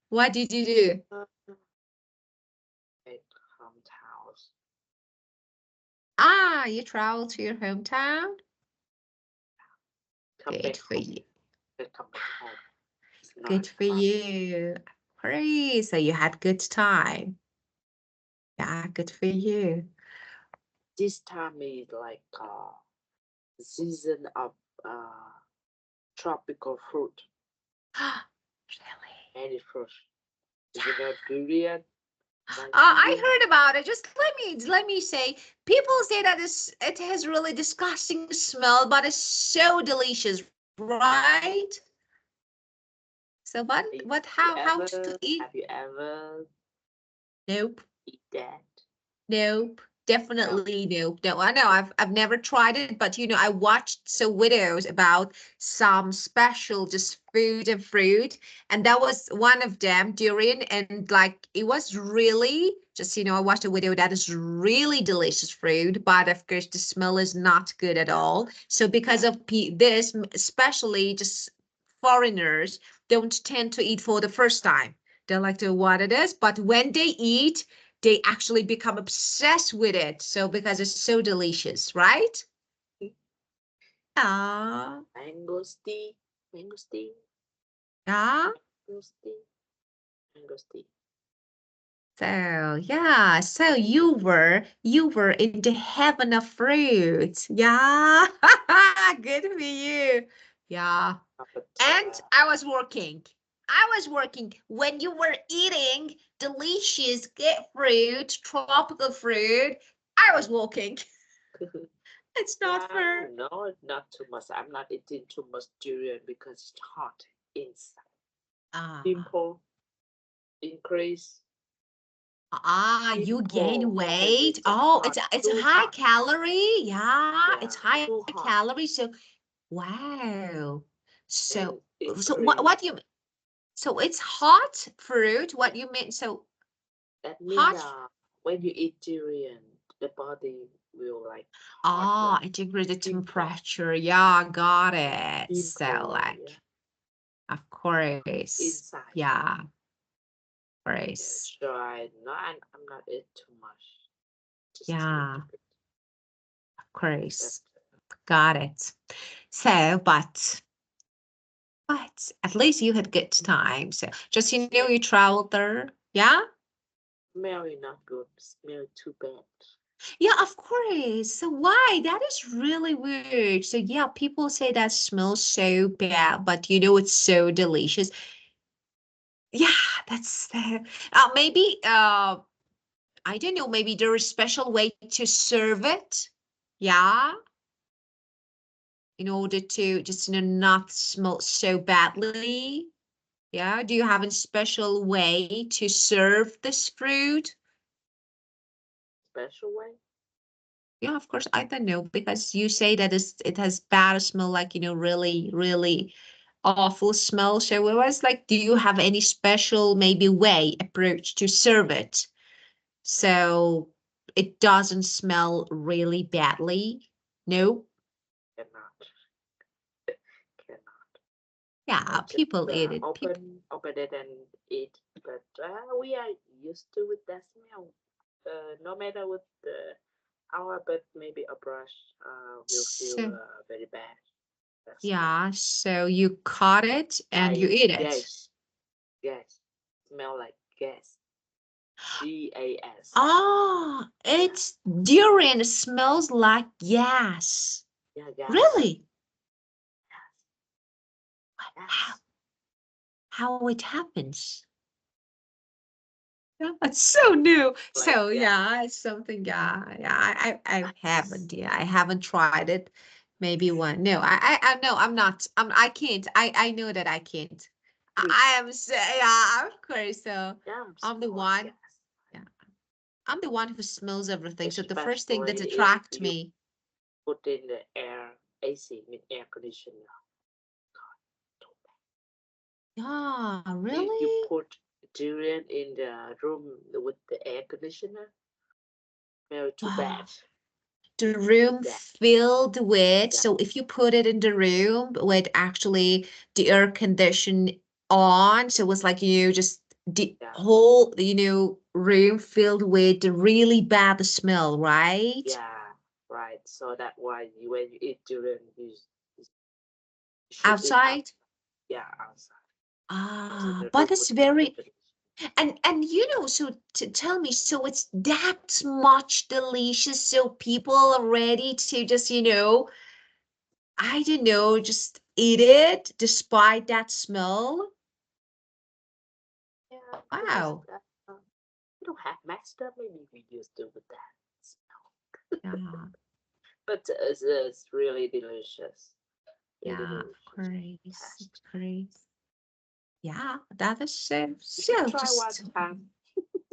What did you do? At hometowns. Ah, you traveled to your hometown? Come Good back for home. you. Come back home. It's Good not for fun. you. Great. So you had good time. Yeah, good for you. This time is like season of tropical fruit. Really? Any fruit. Yeah. You know durian? Like I durian? heard about it. Just let me say, people say that it has really disgusting smell, but it's so delicious, right? So how to eat? Have you ever Nope. eat that? Nope, No. definitely nope. No, I know I've never tried it, but I watched some videos about some special just food and fruit, and that was one of them, durian, and like it was really just I watched a video that is really delicious fruit, but of course the smell is not good at all. So because of this, especially just foreigners don't tend to eat for the first time. They like to what it is, but when they eat they actually become obsessed with it. So because it's so delicious, right? Ah, Mangosteen. Mangosteen. yeah. Mangosteen. Mangosteen. So yeah, so you were in the heaven of fruits. Yeah. Good for you. Yeah. But And I was working. I was working when you were eating delicious good fruit, tropical fruit. I was walking. It's not yeah, fair. no, not too much. I'm not eating too much durian because it's hot inside. Ah. Pimple increase. You gain Pimple because weight. it's Oh, hot, it's a too high hot. calorie. Yeah, it's Yeah, high too hot. calorie. So, wow. And So what increase. do you mean? So it's hot fruit. What you mean? So That means hot. when you eat durian, the body will like hot, Ah, like it increases the pimple, temperature. Yeah, got it. So pimple, yeah, like, of course. inside. Yeah, of Yeah, course. so I'm not eat too much, just a Yeah, little bit. of But course. Got it. So, but at least you had good time. So just smell, you traveled there. Yeah? smell is not good. Smell too bad. Yeah, of course. So why? That is really weird. So yeah, people say that smells so bad, but it's so delicious. Yeah, that's maybe I don't know, maybe there is special way to serve it. Yeah, in order to just not smell so badly. Yeah, do you have a special way to serve this fruit? Special way. Yeah, of course, I don't know because you say that it has bad smell, like, really, really awful smell. So it was like, do you have any special maybe way, approach to serve it so it doesn't smell really badly? No? Cannot, cannot. I Yeah, just people eat it. People. open it and eat. But we are used to with that smell. No matter with the our, but maybe a brush will feel So, very bad. That smell. yeah, so you caught it and you Like eat it. gas, gas. Smell like gas. gas. Oh, Yeah, it's durian smells like gas. yeah, gas. Really? How Yes, how it happens? Yeah, it's so new. like So gas. yeah, it's something. Yeah, yeah. I Yes. haven't. Yeah, I haven't tried it. Maybe one. No, I no. I'm not. I can't. I know that I can't. I am. Yeah, of course. So Yeah, I'm the like one. gas. Yeah, I'm the one who smells everything. So the first thing that Especially if attract you me. put in the air AC, mean air conditioner. Yeah, If you really? put durian in the room with the air conditioner, very too Wow. bad. The Too room bad. filled with, Yeah. so if you put it in the room with actually the air condition on. So it was like, just the Yeah, whole, room filled with the really bad smell, right? yeah, right. So that why when you eat durian, you should eat out. Outside. Yeah, outside. So Ah, the but room it's would be more very, delicious. and so to tell me, so it's that much delicious, so people are ready to just, I don't know, just eat it despite that smell. Yeah, because Wow. we don't have master. Maybe we used to with that. Yeah, But it's really delicious. Really yeah, of delicious. course, of Fantastic. course. Yeah, that is so, You should so try one just, time.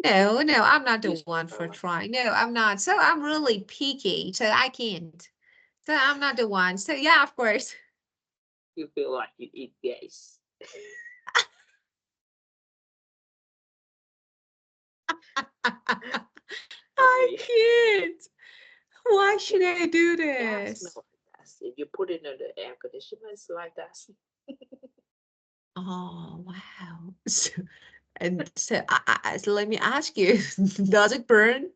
no, no, I'm not the You should one try for one. trying. No, I'm not. So I'm really picky, so I can't. So I'm not the one. So yeah, of course. You feel like you eat guys. I Sorry. can't. Why should Because I do gas smell this? like that. If you put it in the air conditioner, it's like that. Oh, wow. So, and so, so let me ask you, does it burn?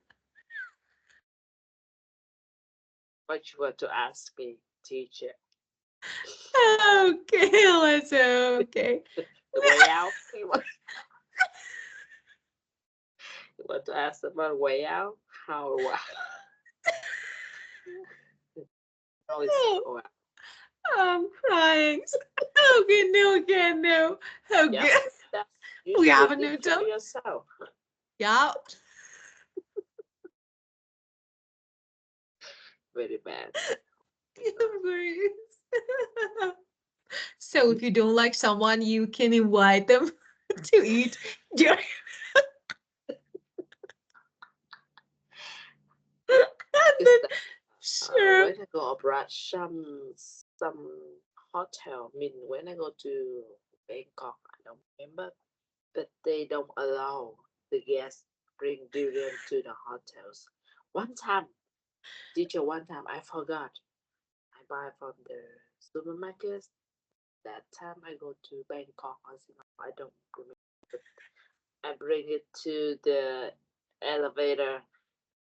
What you want to ask me, teacher? Okay, let's okay. The way out? You want to ask about way out? How or what? How is Oh, go out? I'm crying. Okay, no, again, no. Yep. Okay, That's you we have should a enjoy new tone. yourself. Yeah. Very bad. My God. So if you don't like someone, you can invite them to eat during. And Because then, sure. when I go abroad, some hotel. I mean, when I go to Bangkok, I don't remember, but they don't allow the guests bring durian to the hotels. One time, teacher, one time I forgot. I buy from the supermarket. That time I go to Bangkok or Singapore, I don't remember. But I bring it to the elevator.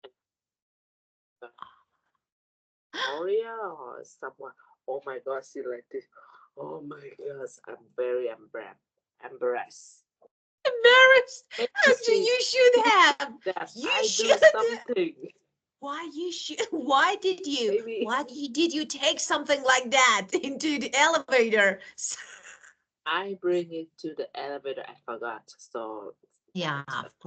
And Korea or someone. Oh my gosh, she like this. Oh my gosh, I'm very embarrassed. Embarrassed. Maybe Actually, she you should think have. that You I do should. something. Why you should? Why did you? Maybe Did you take something like that into the elevator? I bring it to the elevator. I forgot. So Yeah, that of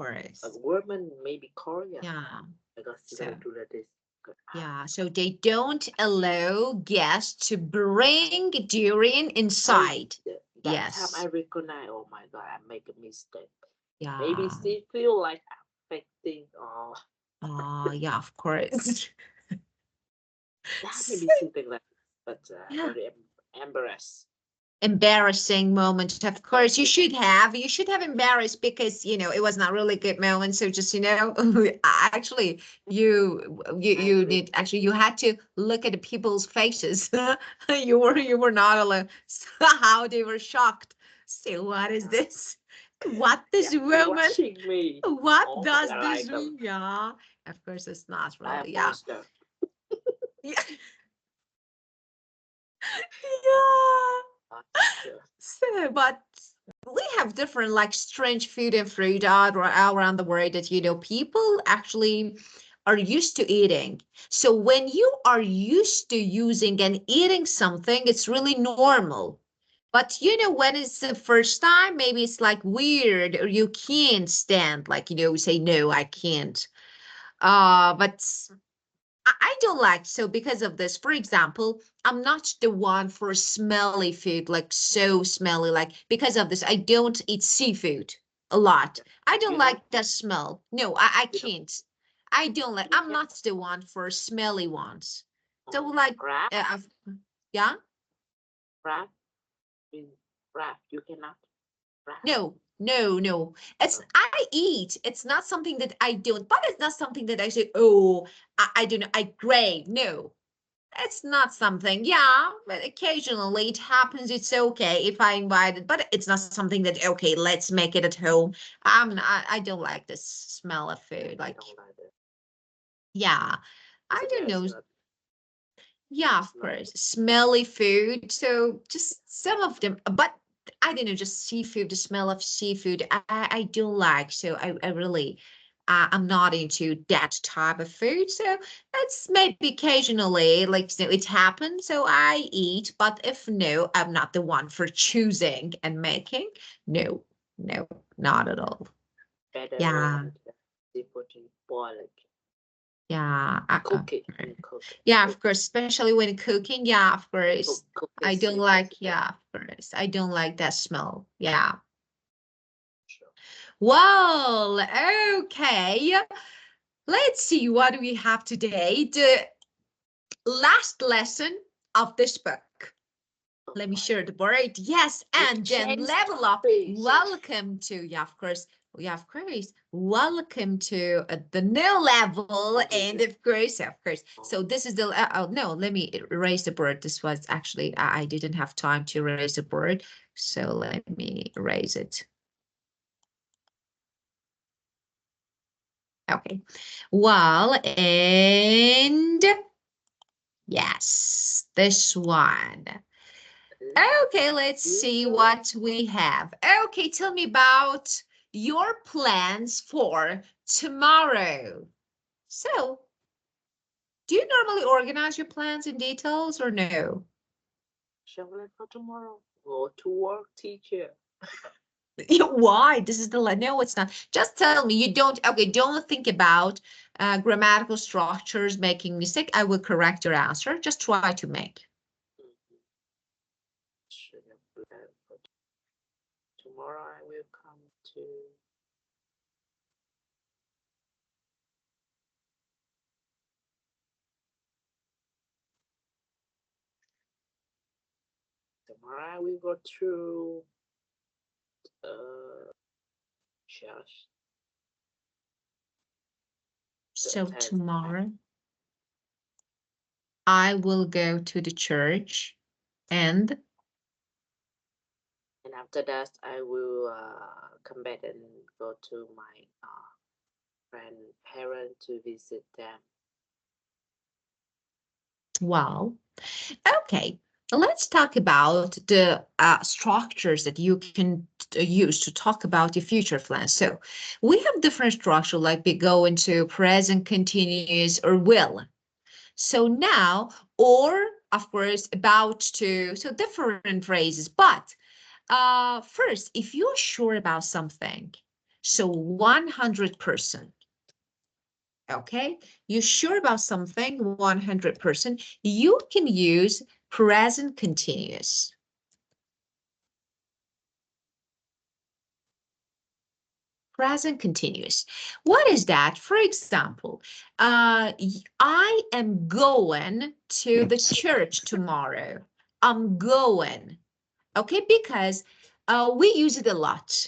a course. woman, maybe Korea. Yeah. Because she So like do like this. yeah, so they don't allow guests to bring durian I inside. that time I Yes. recognize. Oh my god, I make a mistake. Maybe Yeah. she feel like affecting or Yeah, of course. that maybe So, she think like, but yeah. very embarrassed. Embarrassing moment. Of course, you Embarrassing should moment. have. You should have embarrassed because it was not really good moment. So just actually, I you agree. need actually you had to look at the people's faces. You were not alone. So how they were shocked. So what is Yeah, this? What they this are still woman? watching me. What Oh my does god, I this like them. mean? Yeah, of course it's not I have really. Yeah, monster. yeah, yeah. Monster. So, but we have different like strange food and fruit out around the world that people actually are used to eating. So when you are used to using and eating something, it's really normal. But when it's the first time, maybe it's like weird or you can't stand, like, say, no, I can't. But I don't like so because of this. For example, I'm not the one for smelly food, like so smelly, like because of this, I don't eat seafood a lot. I don't You don't? like the smell. No, I You don't? can't. I don't like, You I'm can? not the one for smelly ones. So Oh, like, crab? yeah, Crab? In crab, you cannot? Crab? no, no, no. It's Oh, I eat. It's not something that I don't, but it's not something that I say, oh, I don't know, I crave. No. It's not something, yeah, but occasionally it happens. It's okay if I invite it, but it's not something that, okay, let's make it at home. I don't like the smell of food. I Like, don't like it. yeah, I So don't yeah, know. it's not Yeah, of smell. course. Smelly food. So just some of them, but I don't know, just seafood, the smell of seafood, I do like. So I really, I'm not into that type of food. So that's maybe occasionally, like, you know, it happens. So I eat, but if no, I'm not the one for choosing and making. No, no, not at all. Better Yeah, one seafood and boil it. yeah. Cook it and cook it. Yeah, of Cook course, especially when cooking. Yeah, of course. I this don't seafood like, better. yeah, of course. I don't like that smell. Yeah. Sure. Well, okay. Let's see what we have today. The last lesson of this book. Oh Let me my share the board. Yes, we and then changed level up. topics. Welcome to, yeah, of course. Yeah, of course. Welcome to the new level. What is And it? of course, of course. Oh, So this is the, oh no, let me erase the board. This was actually, I didn't have time to erase the board. So let me erase it. Okay. Well, and yes, this one. Okay, let's you see go. what we have. Okay, tell me about your plans for tomorrow. So, do you normally organize your plans in details or no? Shall we for tomorrow? Go to work, teacher. Why? This is the no, it's not. Just tell me you don't. Okay, don't think about grammatical structures, making mistake. I will correct your answer. Just try to make. Mhm. Should have planned for tomorrow. I will come to. Tomorrow I will go through church. So Attend, tomorrow I will go to the church and and after that I will come back and go to my grandparent to visit them. well, okay. Let's talk about the structures that you can use to talk about your future plans. So we have different structure like be go into present continuous or will. So now, or of course, about to, so different phrases. But first, if you're sure about something, so 100%, okay, you're sure about something 100%, you can use present continuous. Present continuous. What is that? For example, I am going to the church tomorrow. I'm going. Okay, because we use it a lot.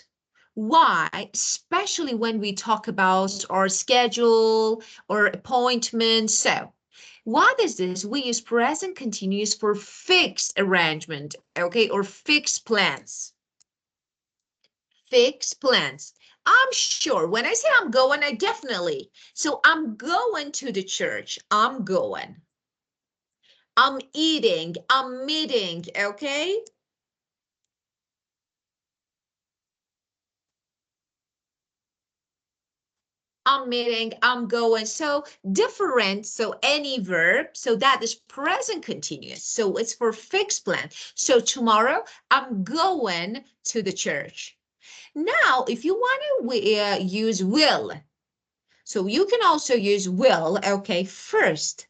Why? Especially when we talk about our schedule or appointments. So, what is this? We use present continuous for fixed arrangement, okay, or fixed plans. Fixed plans. I'm sure when I say I'm going, I definitely. So I'm going to the church. I'm going. I'm eating. I'm meeting, okay? I'm meeting, I'm going. So different. So any verb. So that is present continuous. So it's for fixed plan. So tomorrow I'm going to the church. Now, if you want to use will, so you can also use will. Okay, first,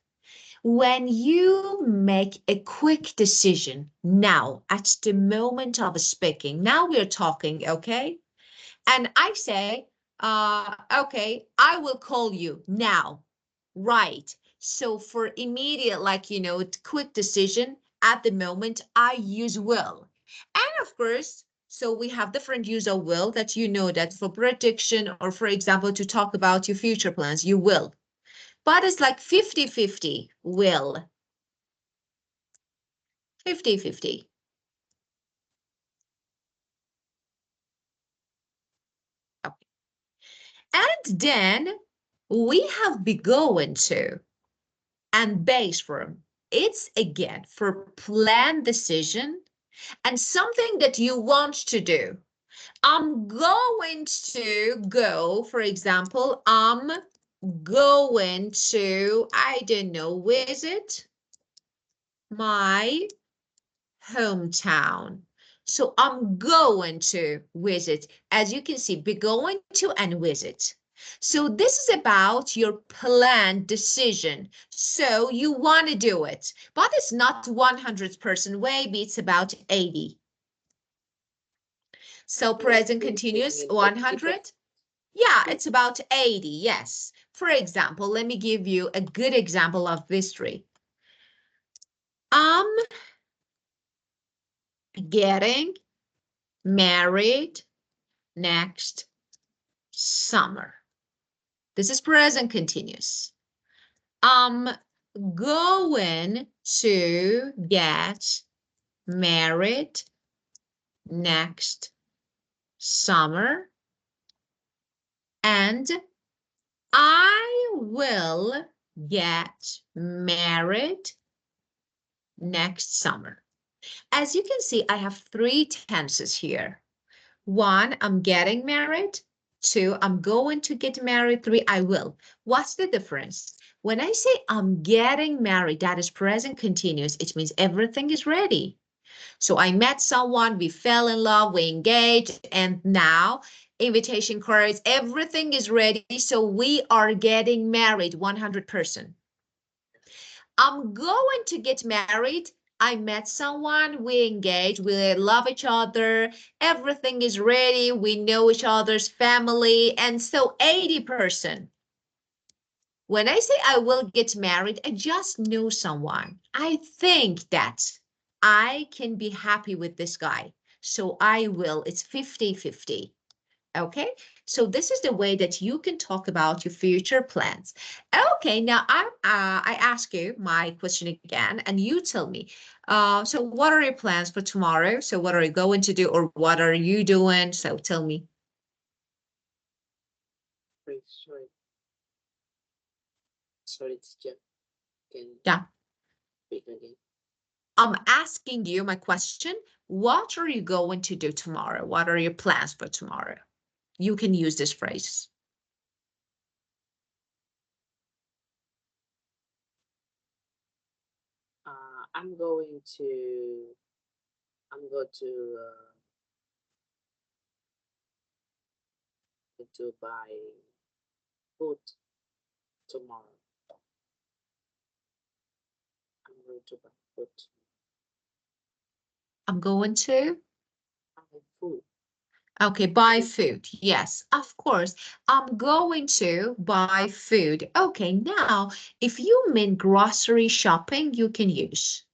when you make a quick decision now at the moment of speaking, now we're talking, okay? And I say, okay, I will call you now. Right. So for immediate, like, you know, quick decision at the moment, I use will. And of course, so we have different use of will that you know that for prediction or for example, to talk about your future plans, you will. But it's like 50-50 will. 50-50. Okay. And then we have be going to and base form. It's again for plan decision and something that you want to do. I'm going to go, for example, I'm going to, I don't know, visit my hometown. So I'm going to visit. As you can see, be going to and visit. So this is about your planned decision. So you want to do it, but it's not 100% maybe it's about 80. So present continuous 100. Yeah, it's about 80, yes. For example, let me give you a good example of this three. I'm getting married next summer. This is present continuous. I'm going to get married next summer. And I will get married next summer. As you can see, I have three tenses here. One, I'm getting married. Two, I'm going to get married. Three, I will. What's the difference? When I say I'm getting married, that is present continuous. It means everything is ready. So I met someone, we fell in love, we engaged, and now invitation cards, everything is ready. So we are getting married 100%. I'm going to get married. I met someone, we engaged, we love each other, everything is ready, we know each other's family, and so 80%. When I say I will get married, I just know someone. I think that I can be happy with this guy, so I will. It's 50-50. Okay, so this is the way that you can talk about your future plans. Okay, now I ask you my question again, and you tell me. So what are your plans for tomorrow? So what are you going to do, or what are you doing? So tell me. Sorry. Sorry, teacher. Can Yeah, speak again? I'm asking you my question. What are you going to do tomorrow? What are your plans for tomorrow? You can use this phrase. I'm going to. I'm going to buy food tomorrow. I'm going to buy food. I'm going to. Buy food. Okay, buy food. Yes, of course. I'm going to buy food. Okay, now, if you mean grocery shopping, you can use.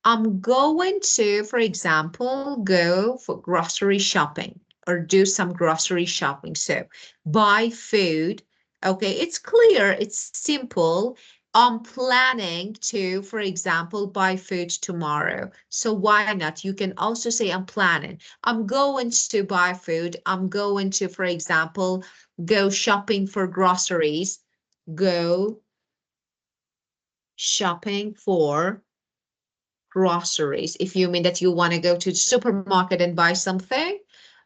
I'm going to, for example, go for grocery shopping or do some grocery shopping. So buy food. Okay, it's clear, it's simple. I'm planning to, for example, buy food tomorrow. So why not? You can also say I'm planning. I'm going to buy food. I'm going to, for example, go shopping for groceries. Go shopping for groceries. If you mean that you want to go to the supermarket and buy something,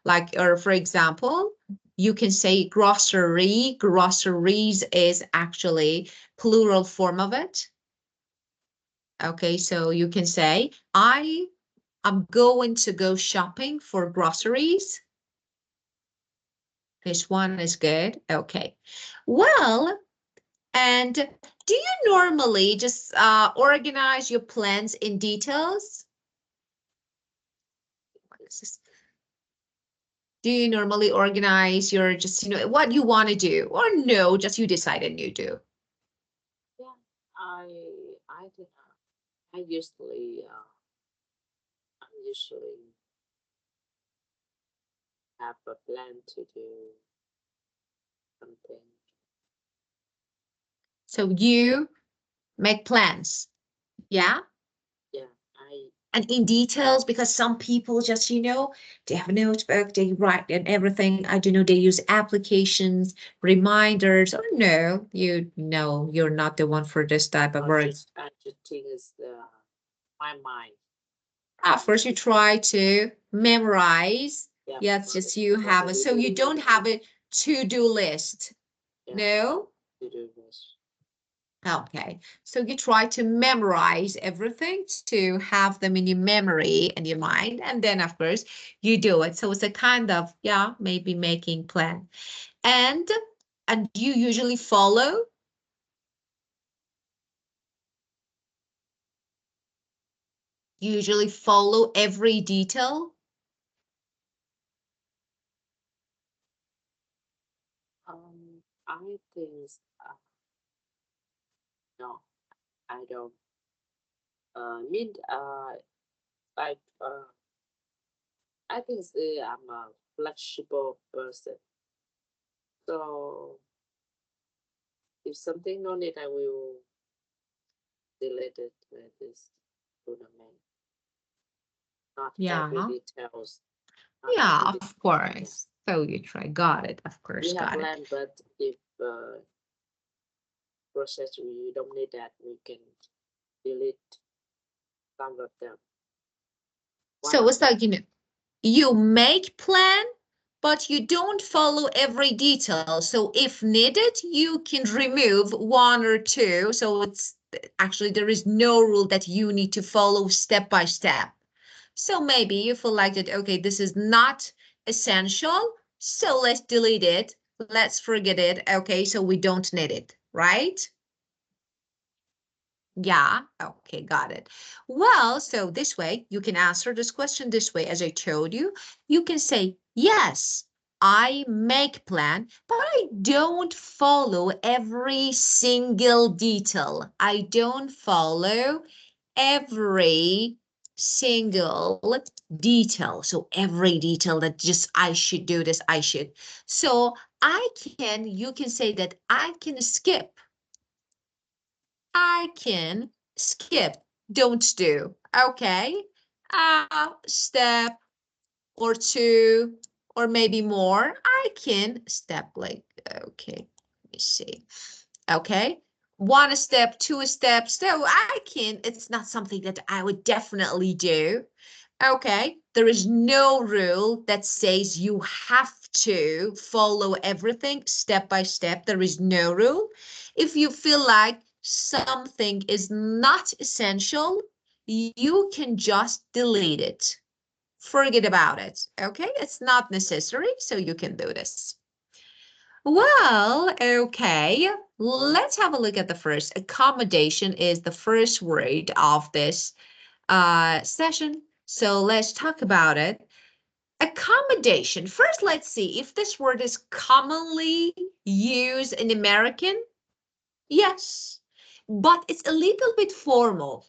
like, or for example, you can say grocery. Groceries is actually plural form of it. Okay, so you can say, I'm going to go shopping for groceries. This one is good. Okay. Well, and do you normally just organize your plans in details? What is this? Do you normally organize your just, what you want to do, or no, just you decide and you do? Yeah, I do not. I usually I usually have a plan to do something. So you make plans. Yeah. Yeah, I and in details, because some people just, they have a notebook, they write and everything. I don't know, they use applications, reminders, or no, you're not the one for this type of work. I just think it's my mind. First you try to memorize. Yeah, Yes, just you have it. So you don't have a to-do list. yeah, No? to do this. Okay, so you try to memorize everything to have them in your memory and your mind, and then of course you do it. So it's a kind of, yeah, maybe making plan. And you usually follow every detail. I think no, I don't. Mean like I think I'm a flexible person. So if something no need, I will delete it with this tournament. Not every Yeah, details. Not yeah, every of details. Yeah. course. So you try, got it, of course, We have got it. land, but if process we don't need that, we can delete some of them. So it's like, you make plan, but you don't follow every detail. So if needed, you can remove one or two. So it's actually, there is no rule that you need to follow step by step. So maybe you feel like that, okay, this is not essential. So let's delete it. Let's forget it. Okay, so we don't need it, right? Yeah, okay, got it. Well, so this way, you can answer this question this way. As I told you, you can say, yes, I make plan, but I don't follow every single detail. I don't follow every single detail. So every detail that just I should do this, I should. So you can say that I can skip. I can skip, don't do. Okay. Step or two or maybe more. I can step like, okay, let me see. Okay. One step, two steps. So I can, it's not something that I would definitely do. Okay. There is no rule that says you have to follow everything step by step. There is no rule. If you feel like something is not essential, you can just delete it. Forget about it. Okay. It's not necessary. So you can do this. Well, okay. Let's have a look at the first. Accommodation is the first word of this session. So let's talk about it. Accommodation. First, let's see if this word is commonly used in American. Yes, but it's a little bit formal,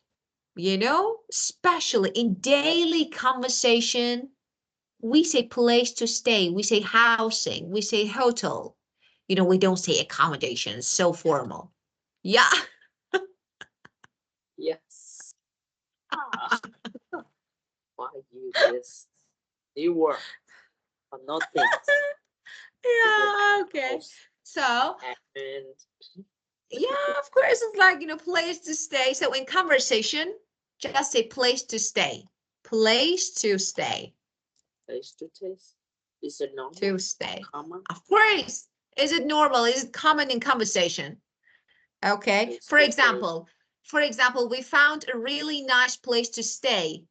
especially in daily conversation. We say place to stay, we say housing, we say hotel. We don't say accommodation, so formal. Yeah. Yes. Ah, why use this new word for nothing? Yeah, okay. So, And yeah, of course, it's like, place to stay. So in conversation, just say place to stay. Place to stay. place to taste is a normal To stay. common Of course. Is it normal? Is it common in conversation? Okay. place to taste. For example, we found a really nice place to stay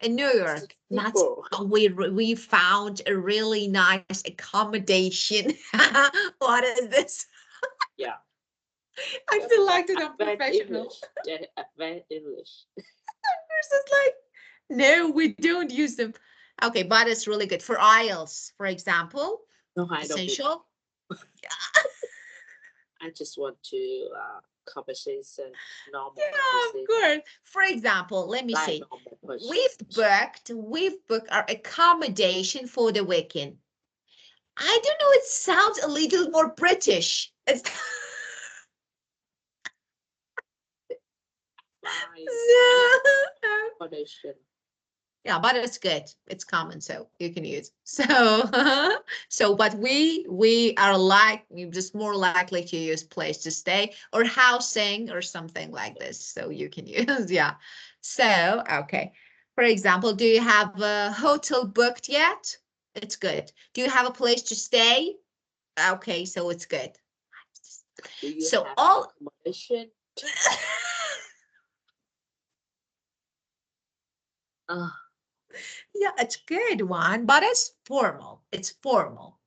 in New York. Not Simple. we found a really nice accommodation. What is this? Yeah. I feel like that I'm Advanced professional. English. Advanced English. It's just like, no, we don't use them. Okay, but it's really good for IELTS, for example. No, I don't need. Essential. I just want to conversation, normal Yeah, of conversation, course. For example, let me like see. normal person. We've booked our accommodation for the weekend. I don't know, it sounds a little more British. It's Like so, accommodation. Yeah, but it's good. It's common, so you can use. So, but we are like just more likely to use place to stay or housing or something like this. So you can use, yeah. So, okay. For example, do you have a hotel booked yet? It's good. Do you have a place to stay? Okay, so it's good. Do you So have all accommodation? Uh, yeah, it's good one, but it's formal. It's formal.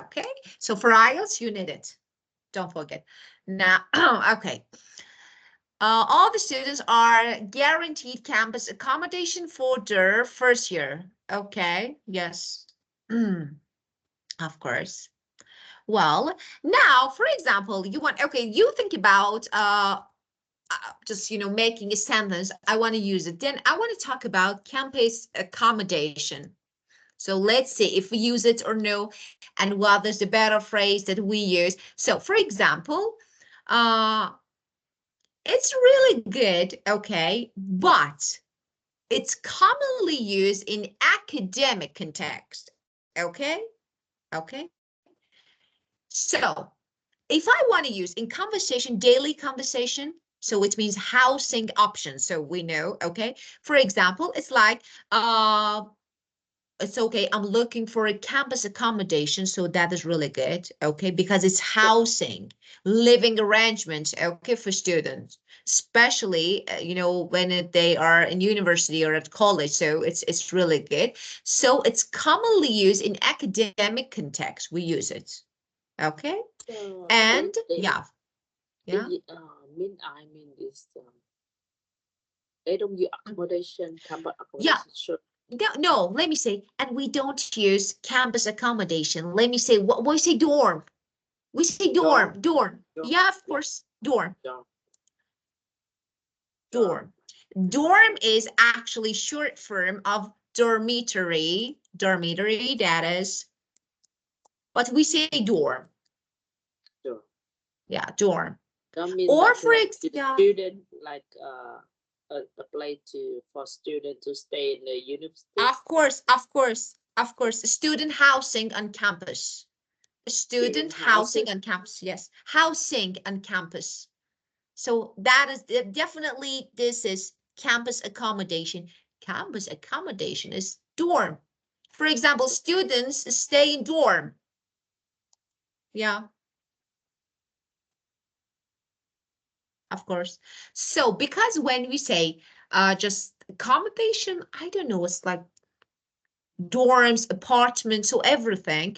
Okay. So for IELTS, you need it. Don't forget. Now, okay. All the students are guaranteed campus accommodation for their first year. Okay. Yes. Of course. Well, now, for example, you want, okay, you think about just, making a sentence. I want to use it. Then I want to talk about campus accommodation. So let's see if we use it or no, and what is the better phrase that we use. So for example, uh, it's really good, okay, but it's commonly used in academic context, okay? Okay. So if I want to use in conversation, daily conversation, so it means housing options. So we know, okay? For example, it's like, it's okay. I'm looking for a campus accommodation, so that is really good, okay, because it's housing, living arrangements, okay, for students, especially when they are in university or at college. So it's really good. So it's commonly used in academic context. We use it, okay, and yeah, yeah. mean I mean is they don't use accommodation, campus Yeah, accommodation. Sure. no, let me say, and we don't use campus accommodation. Let me say, what we say dorm. We say Dorm, dorm. dorm, Yeah, of yeah, course, dorm, dorm, dorm. dorm. Dorm is actually short form of dormitory, that is, but we say dorm. Dorm. Yeah, dorm. That means Or like for the yeah, student, like a place to for student to stay in the university. of course, student housing on campus. Student Student housing houses. on campus, yes, housing on campus. So that is definitely, this is campus accommodation. Campus accommodation is dorm. For example, students stay in dorm. Yeah, of course. So because when we say just accommodation, I don't know, it's like dorms, apartments, so everything.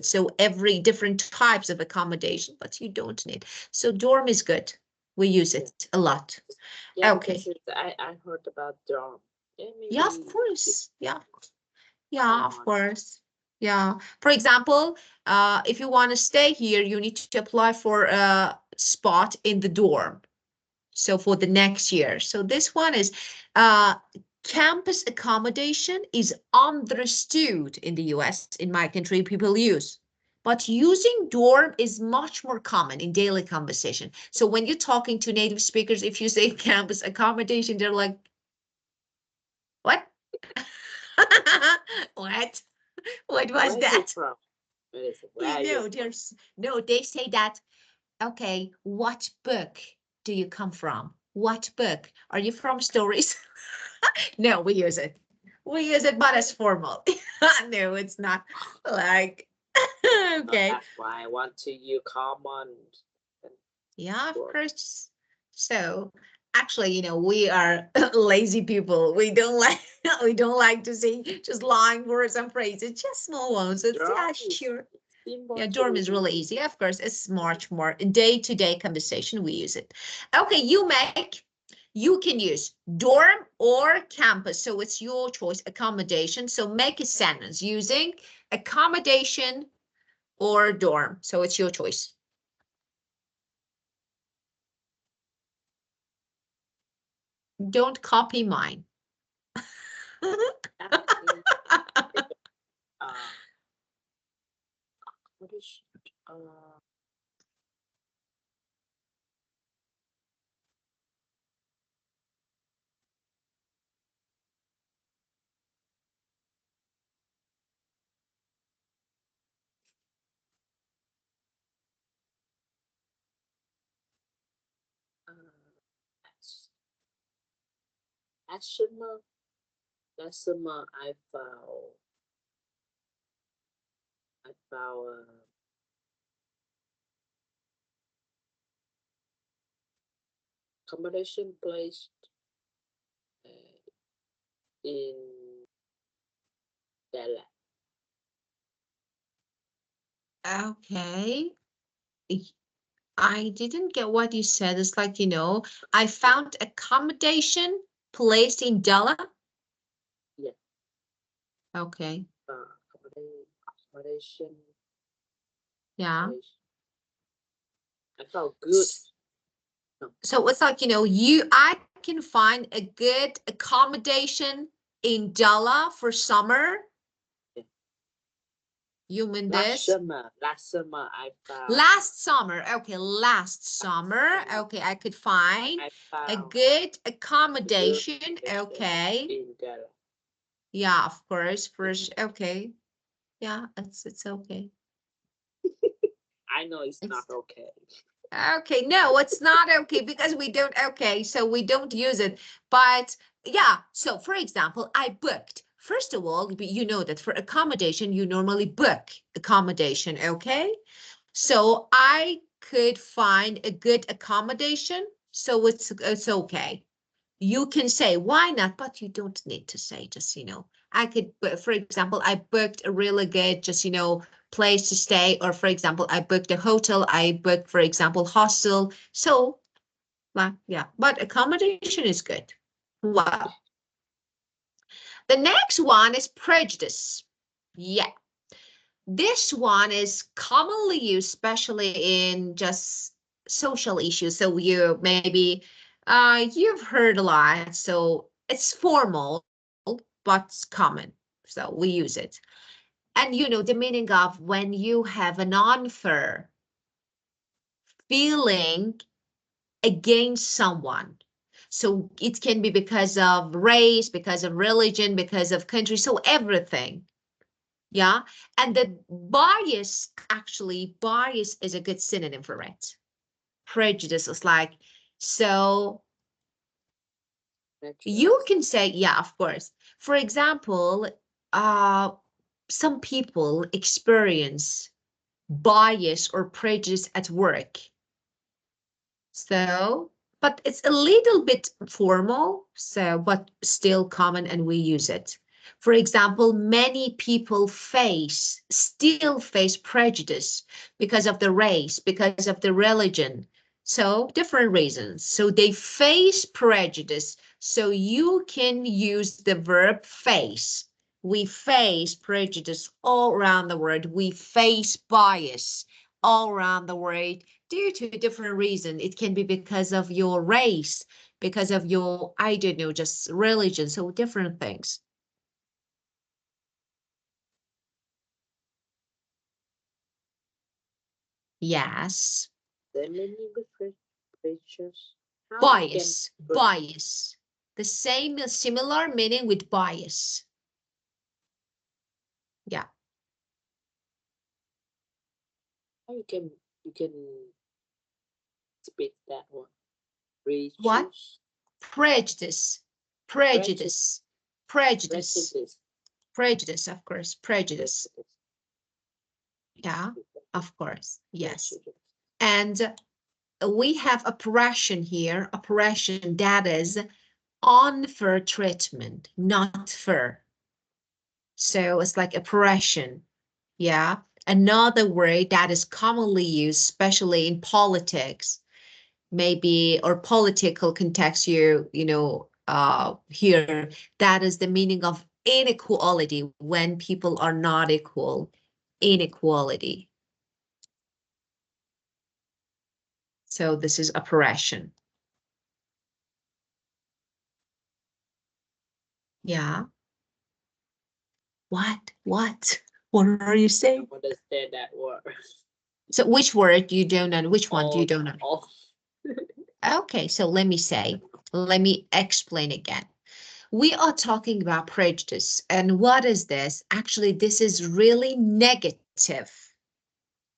So every different types of accommodation, but you don't need. So dorm is good. We use Yeah, it a lot. yeah, Okay. because I heard about dorm. Yeah, Yeah, of maybe it's course. Yeah. Yeah, of common. course. Yeah. For example, if you want to stay here, you need to apply for a spot in the dorm. So for the next year. So this one is campus accommodation is understood in the US, in my country, people use. But using dorm is much more common in daily conversation. So when you're talking to native speakers, if you say campus accommodation, they're like, what? What? What was Where are you that? from? Where You are you know, from? there's no, they say that, okay, what book do you come from? What book? Are you from stories? No, we use it. We use it, but as formal. No, it's not like, okay. That's why I want to use common. Yeah, of Word. course. So actually, we are lazy people. We don't like we don't like to say just long words and phrases, just small ones. It's Dorm yeah, is sure. simple Yeah, dorm to is really easy. Of course, it's much more day-to-day conversation. We use it. Okay, you can use dorm or campus. So it's your choice, accommodation. So make a sentence using accommodation or dorm. So it's your choice. Don't copy mine. that is uh what is last summer I found accommodation place uh, in Dallas. Okay. I didn't get what you said. It's like, I found accommodation placed in Dala. Yeah, Okay. accommodation Yeah. place. I felt good. No, So it's like, I can find a good accommodation in Dala for summer. yeah. You mean this? Last summer I found. Last summer. Okay, last summer. Okay, I could find I a found good a good accommodation. accommodation Okay. in Dallas. Yeah, of course. First, okay. Yeah, it's okay. I know it's not It's okay. okay. No, it's not okay because we don't, okay, so we don't use it. But yeah, so for example, I booked. First of all, you know that for accommodation, you normally book accommodation, okay? So I could find a good accommodation, so it's okay. You can say why not, but you don't need to say, just I could, for example, I booked a really good, just place to stay, or for example, I booked a hotel, I booked, for example, hostel. So yeah, but accommodation is good. Well, the next one is prejudice. Yeah, this one is commonly used, especially in just social issues. So maybe you've heard a lot. So it's formal, but common. So we use it. And the meaning of when you have an unfair feeling against someone. So it can be because of race, because of religion, because of country, so everything. Yeah. And the bias is a good synonym for it. Prejudice is like, so you Prejudice. can say, yeah, of course. For example, uh, some people experience bias or prejudice at work. So, but it's a little bit formal, so, but still common and we use it. For example, many people still face prejudice because of the race, because of the religion. So different reasons. So they face prejudice. So you can use the verb face. We face prejudice all around the world. We face bias all around the world due to different reasons. It can be because of your race, because of your, I don't know, just religion, so different things. Yes. The meaning of prejudice. How we can Bias. The same, similar meaning with bias. Yeah. how you can speak that one. What? Prejudice. Prejudice. Prejudice. Prejudice. Prejudice. Prejudice. Prejudice, of course. Prejudice. Prejudice. Yeah, of course. Yes. Prejudice. And we have oppression here. Oppression, that is unfair treatment, not fair. So it's like oppression. Yeah. Another word that is commonly used, especially in politics, maybe, or political context, here, that is the meaning of inequality when people are not equal. Inequality. So this is oppression. Yeah. What? What are you I saying? don't understand that word. So which word you don't know? Which one do you All, don't know? all. Okay, so let me explain again. We are talking about prejudice. And what is this? Actually, this is really negative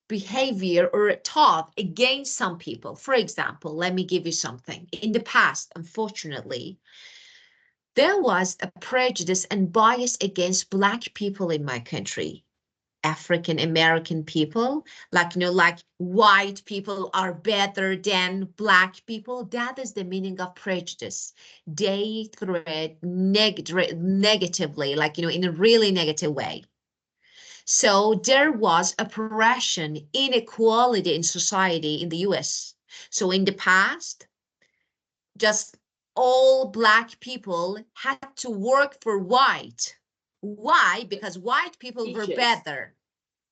behavior or thought against some people. For example, let me give you something. In the past, unfortunately, there was a prejudice and bias against Black people in my country. African American people, like, like white people are better than Black people. That is the meaning of prejudice. They thread negatively, like, in a really negative way. So there was oppression, inequality in society in the US. So in the past, just all Black people had to work for white. Why? Because white people were Teachers, better.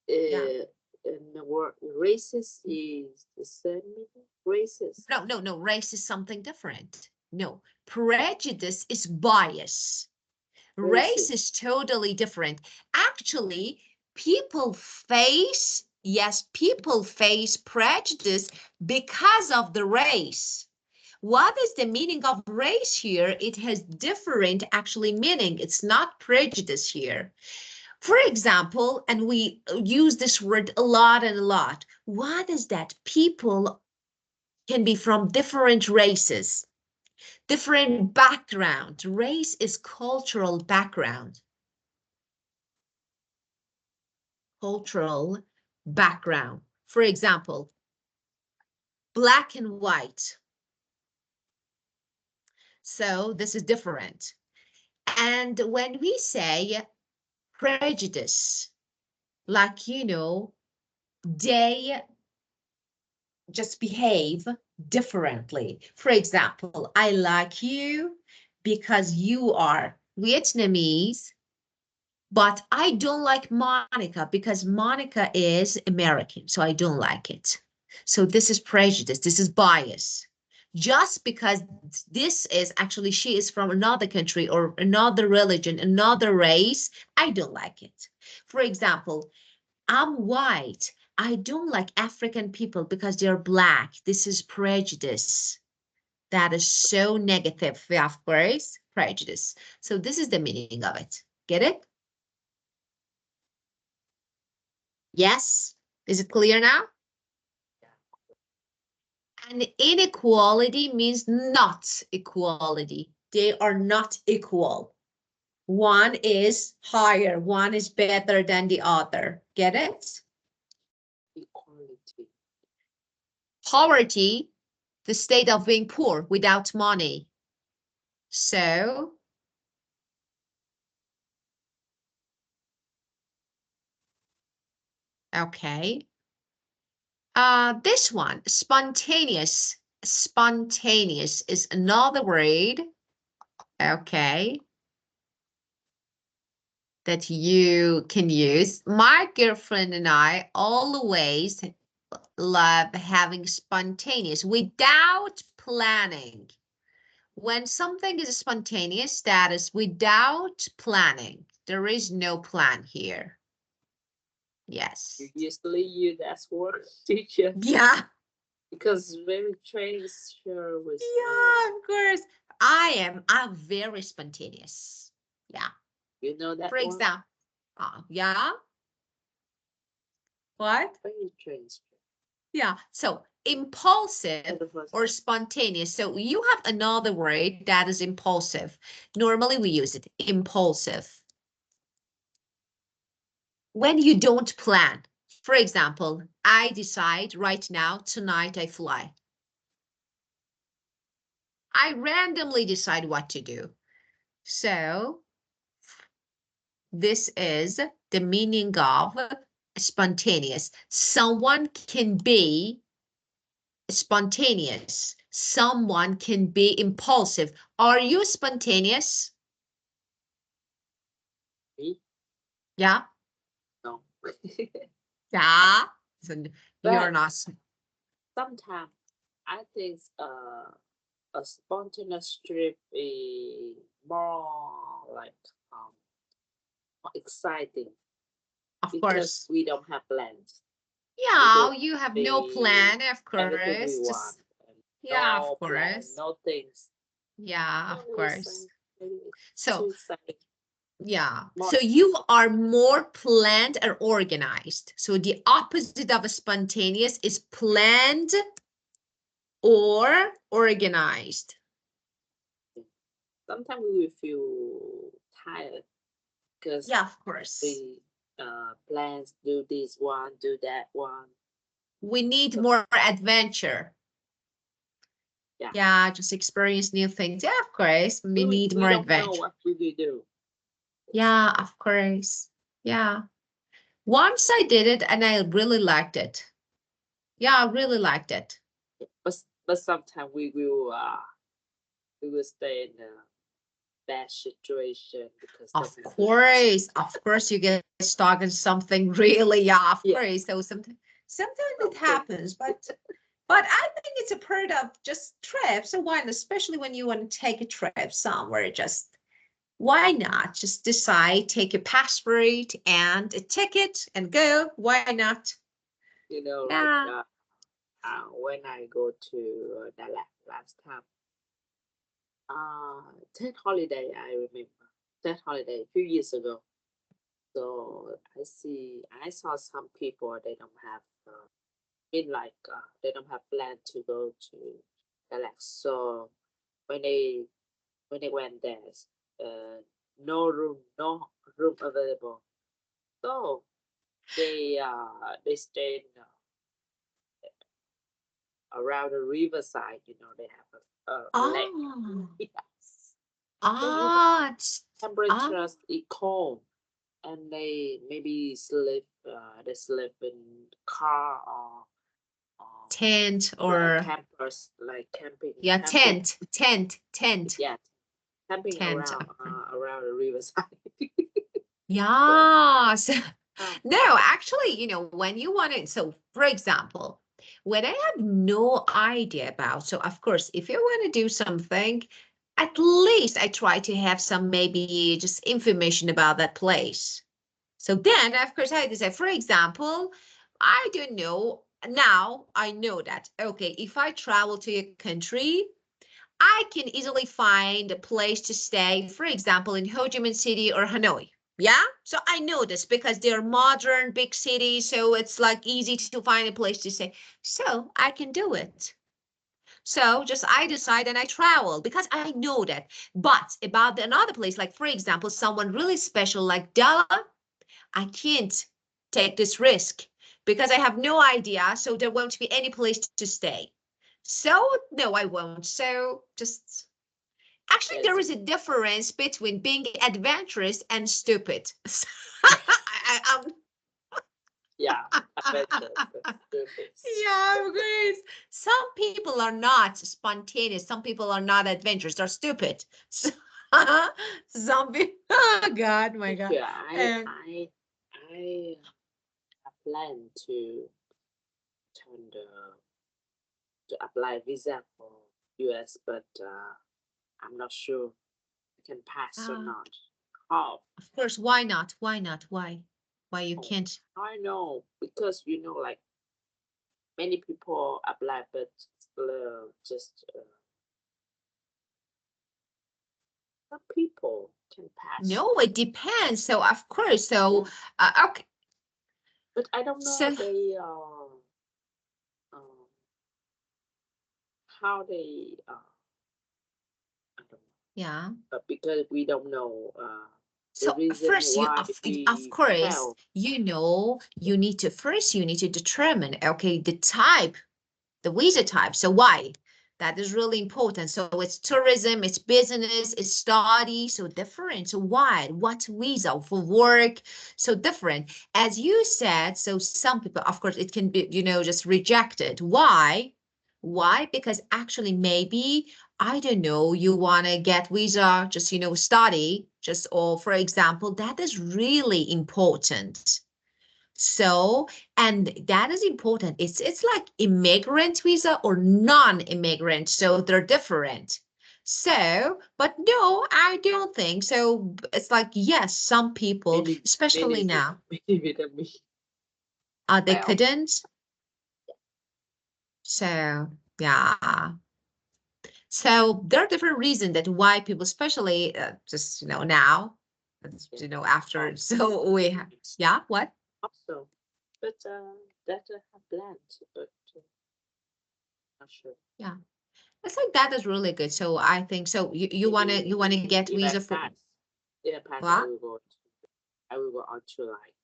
Yeah. and the word racist is the same meaning. Racist. No. Race is something different. No, prejudice is bias. Race Racist. is totally different. Actually, people face prejudice because of the race. What is the meaning of race here? It has different actually meaning. It's not prejudice here. For example, and we use this word a lot and a lot. What is that? People can be from different races, different background. Race is cultural background. Cultural background. For example, Black and white. So this is different. And when we say prejudice, like, they just behave differently. For example, I like you because you are Vietnamese, but I don't like Monica because Monica is American, so I don't like it. So this is prejudice, this is bias. Just because this is actually, she is from another country or another religion, another race, I don't like it. For example, I'm white. I don't like African people because they're Black. This is prejudice. That is so negative, of course, prejudice. So this is the meaning of it. Get it? Yes? Is it clear now? And inequality means not equality. They are not equal. One is higher, one is better than the other. Get it? Equality. Poverty, the state of being poor without money. So, okay. This one, spontaneous. Spontaneous is another word, okay, that you can use. My girlfriend and I always love having spontaneous without planning. When something is spontaneous, that is without planning. There is no plan here. Yes. You usually use that word, teacher. Yeah. Because very treasure with Yeah, of course. I'm very spontaneous. Yeah. you know that For one? example, yeah. What? Very treasure. Yeah. So impulsive or spontaneous. So you have another word that is impulsive. Normally we use it, impulsive. When you don't plan. For example, I decide right now, tonight I fly. I randomly decide what to do. So this is the meaning of spontaneous. Someone can be spontaneous. Someone can be impulsive. Are you spontaneous? Me? Yeah. No. Yeah. So you're But not. sometimes I think a spontaneous trip is more like um more exciting Of because course. we don't have plans. We Yeah, do you have no we plan, of everything we course. want. Just, And yeah, of no plan, course. no things. Yeah, No, of we say course. maybe it's too So, exciting. yeah. More So you are more planned and organized. So the opposite of a spontaneous is planned or organized. sometimes we will feel tired because Yeah, of course. we plans do this one, do that one. We need So more adventure. yeah, Yeah, just experience new things. Yeah, of course. We need we more don't know adventure. what we will do. Yeah, of course. Yeah. Once I did it and I really liked it. Yeah, I really liked it. But sometimes we will stay in a bad situation because Of course, you get stuck in something really, yeah, of yeah, course. So sometimes it something happens, but I think it's a part of just trip. So why not, especially when you want to take a trip somewhere, just why not just decide, take a passport and a ticket and go? Why not? like Yeah. when I go to Dalat last time, 10th holiday I remember 10th holiday a few years ago. So I saw some people they don't have they don't have plan to go to Dalat. So when they when they went there, uh, no room available. So they stayed around the riverside. They have a lake. Oh, Yes. So ah, ah, temperatures is cold, and they maybe sleep. They sleep in car or tent like or campers, like yeah, camping. tent, Yeah, camping tent. around the riverside. So Yeah. So, uh, no, actually, when you want to, so for example, when I have no idea about, so of course, if you want to do something, at least I try to have some maybe just information about that place. So then, of course, I decide, for example, I don't know. Now I know that, okay, if I travel to a country, I can easily find a place to stay, for example, in Ho Chi Minh City or Hanoi. Yeah. So I know this because they're modern, big cities. So it's like easy to find a place to stay. So I can do it. So just I decide and I travel because I know that. But about another place, like for example, someone really special like Dala, I can't take this risk because I have no idea. So there won't be any place to stay. So no, I won't. So just actually, there yes, is a difference between being adventurous and stupid. I, yeah, adventures and stupid. yeah, great. Some people are not spontaneous. Some people are not adventurous. They're stupid. Some people, oh God, my God. Yeah, Uh, I plan turn to apply visa for US, but I'm not sure I can pass or uh, not. How? of course, why not? Why not? Why? Why you Oh, can't? I know because like many people apply, but just some people can pass. No, it depends. So of course, so Yeah, okay, but I don't know so um, how they I don't yeah. because we don't know the So reason first, why of we course, fail. you need to determine, okay, the type, the visa type. So why? That is really important. So it's tourism, it's business, it's study. So different. So why? What visa for work? So different. As you said, so some people, of course, it can be, just rejected. Why? Why? Because actually, maybe, I don't know, you want to get visa, just, study, just, or for example, that is really important. So, and that is important. It's like immigrant visa or non-immigrant. So they're different. So, but no, I don't think so. It's like, yes, some people, Many especially now, many than me they fail. couldn't. So, yeah. So there are different reasons that why people, especially just, now, Yeah. after. Um, So we, yeah, what? also, but that I have planned, but not sure. Yeah. It's like that is really good. So I think so. You wanna get If visa I for pass, if I pass, what? I will go on to like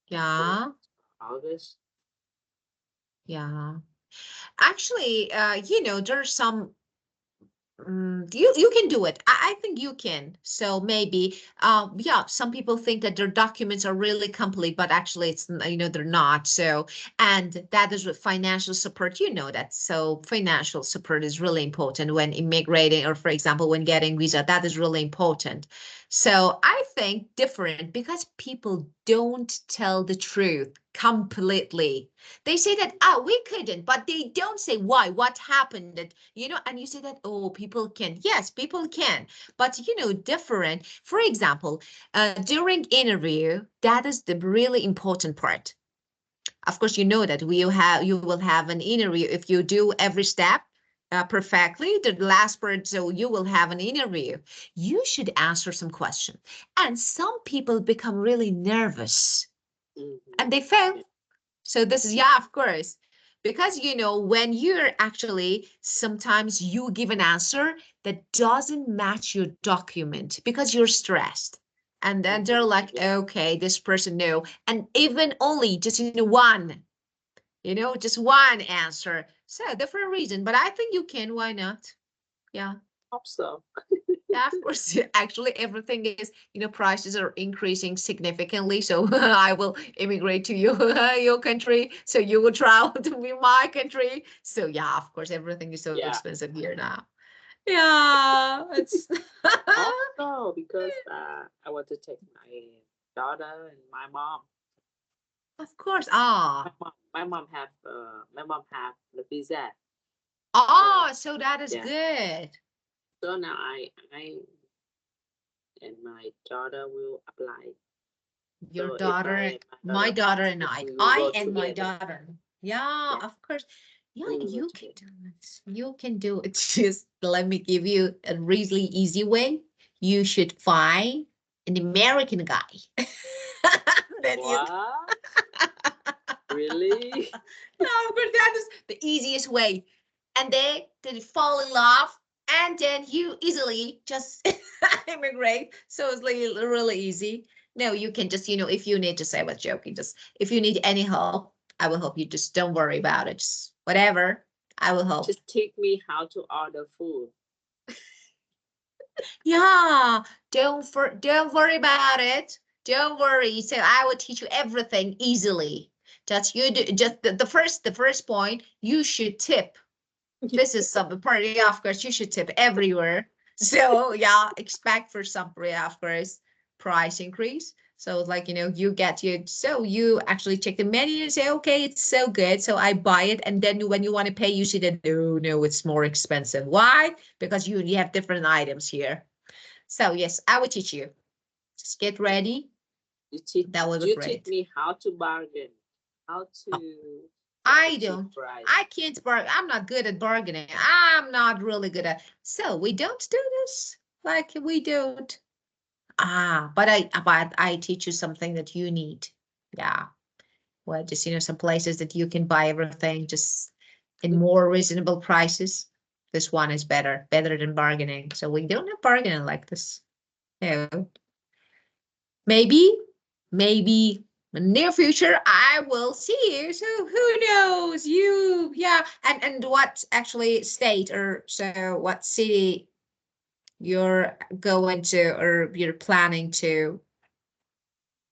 July, Yeah, August. yeah. Actually, there's some. You can do it. I think you can. So maybe, yeah, some people think that their documents are really complete, but actually they're not. So, and that is with financial support, that. So financial support is really important when immigrating, or for example, when getting visa, that is really important. So I think different because people don't tell the truth completely. They say that, we couldn't, but they don't say why, what happened, and you say that, oh, people can. Yes, people can, but different. For example, during interview, that is the really important part. Of course, you know that you will have an interview if you do every step perfectly. The last part, so you will have an interview. You should answer some questions, and some people become really nervous and they fail. Yeah. So this is, yeah, of course. Because when you're actually sometimes you give an answer that doesn't match your document because you're stressed. And then they're like, Yeah. okay, this person no. And even only just one, just one answer. So different reason. But I think you can, why not? Yeah. Hope so. Yeah, of course. Actually, everything is, prices are increasing significantly. So I will immigrate to your country. So you will travel to my country. So yeah, of course, everything is so Yeah. expensive here now. Yeah, it's Also, because I want to take my daughter and my mom. of course. Ah, My mom have the visa. So oh, so that is yeah. good. So now I and my daughter will apply. Your So if daughter, my my daughter daughter passed, and I, we will I go and my together. daughter. Yeah, Yeah, of course. Yeah, we will go you can together. do it. You can do it. Just let me give you a really easy way. You should find an American guy. Then you, What? Really? no, but that is the easiest way. And they fall in love, and then you easily just immigrate. So it's like really easy. No, you can just, if you need to say, I was joking, just if you need any help, I will help you. Just don't worry about it. Just whatever, I will help. Just teach me how to order food. Yeah, don't worry about it. Don't worry. So I will teach you everything easily. Just you do just the first point, you should tip. This is some part, yeah, of course, you should tip everywhere. So yeah, expect for some, yeah, of course, price increase. So like, you actually check the menu and say, okay, it's so good. So I buy it. And then when you want to pay, you say that, no, it's more expensive. Why? Because you have different items here. So yes, I will teach you. Just get ready. That will be You teach great. me how to bargain, how to get a I cheap don't. price. I can't bargain. I'm not good at bargaining. I'm not really good at. So we don't do this. Like we don't. But I teach you something that you need. Yeah. Well, just some places that you can buy everything just in more reasonable prices. This one is better than bargaining. So we don't have bargaining like this. No. Maybe, maybe in the near future I will see you. So who knows? Yeah. And what actually state, or so what city you're going to, or you're planning to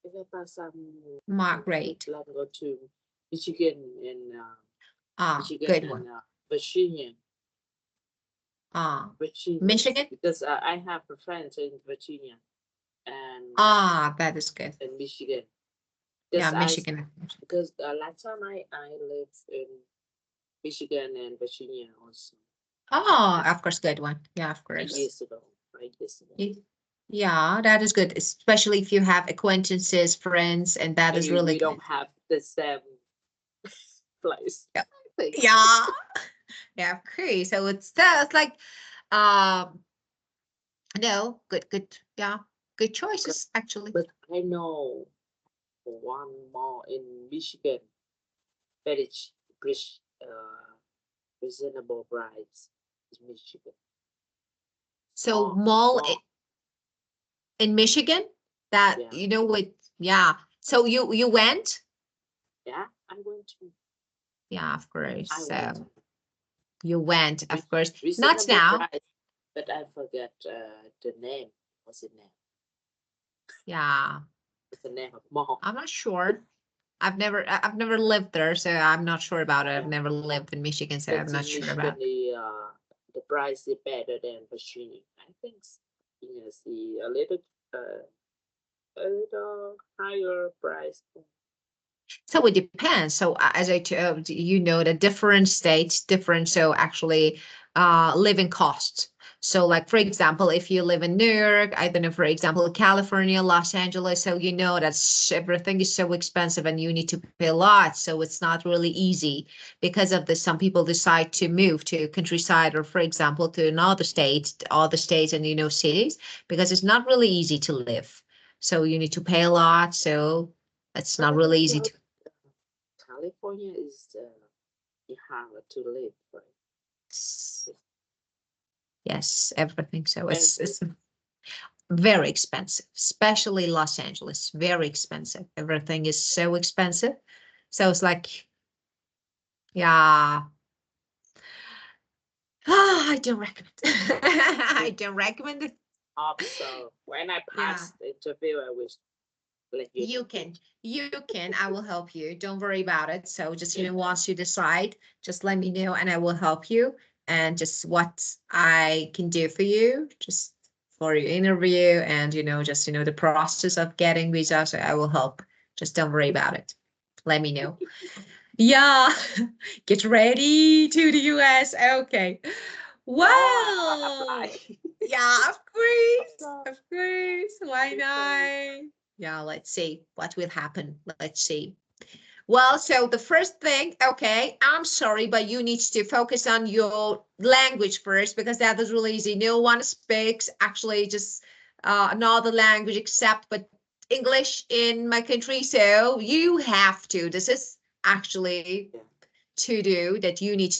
If I pass we migrate? plan go to Michigan and Good one. Virginia. Virginia, Michigan. because I have a friend in Virginia and That is good. Michigan. Yeah, Because Michigan. last time I lived in Michigan and Virginia also Of course, good one. Yeah, of five course. years ago. 5 years ago. Yeah, that is good, especially if you have acquaintances, friends, and that is Maybe really we good. don't have the same place. Yeah. I think. Yeah. Yeah, okay. So it's like, um, no, good. Yeah, good Okay. choices actually. But I know one more in Michigan, very British. reasonable price in Michigan. So More, mall more. in Michigan that, Yeah, you know, with, yeah. So you went? yeah. I went to. Yeah, of course. I went So you went, with of course. Not reasonable now. price, but I forget the name. What's the name? Yeah, What's the name of mall? I'm not sure. I've never lived there, so I'm not sure about it. I've Yeah, never lived in Michigan, so but I'm not in sure Michigan, about. the price is better than Virginia. I think you know, see a little higher price. So it depends. So as I told you, know, the different states different. So actually, living costs. So like for example, if you live in New York, I don't know, for example, California, Los Angeles, so you know that everything is so expensive and you need to pay a lot. So it's not really easy because of this. Some people decide to move to countryside or, for example, to another state, other states and, you know, cities, because it's not really easy to live. So you need to pay a lot. So it's But not I really think easy to. California is hard to live, right? It's Yes, everything. So expensive. it's very expensive, especially Los Angeles. Very expensive. Everything is so expensive. So it's like, yeah, I don't recommend. I don't recommend it. Hope so. When I Yeah, pass the interview, I will let you know. you can. I will help you. Don't worry about it. So just, you know, once you decide, just let me know and I will help you. And just what I can do for you, just for your interview and, you know, just, you know, the process of getting visa. So I will help. Just don't worry about it. Let me know. Yeah. Get ready to the US. Okay. Oh, apply. Well, yeah, of course. So, Of course. Why okay. not? Yeah, let's see what will happen. Let's see. Well, so the first thing, okay, I'm sorry, but you need to focus on your language first because that is really easy. No one speaks actually just another language except but English in my country. So you have to. This is actually Yeah. to do that you need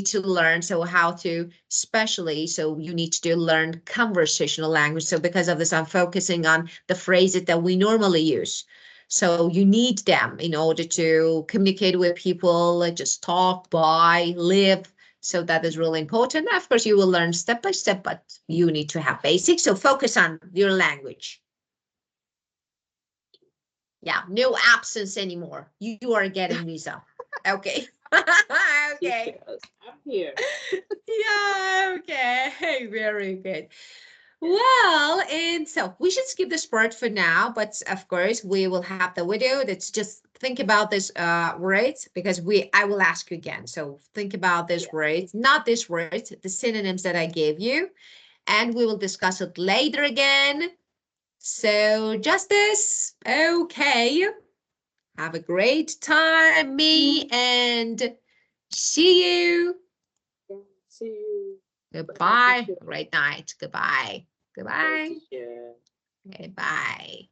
to learn so how to especially so you need to learn conversational language. So because of this I'm focusing on the phrases that we normally use, so you need them in order to communicate with people, like just talk, buy, live. So that is really important. Of course you will learn step by step, but you need to have basics, so focus on your language. Yeah, no absence anymore. You are getting visa. Okay. Okay. Yes, I'm here. Yeah, okay. Very good. Well, and so we should skip this part for now, but of course we will have the video that's just think about this words because I will ask you again. So think about this Yeah. words, not this words, the synonyms that I gave you, and we will discuss it later again. So just this. Okay. Have a great time, me, and see you. Yeah. See you. Bye bye, Goodbye. teacher. Great night. Goodbye. Bye bye, Goodbye. teacher. Okay, bye.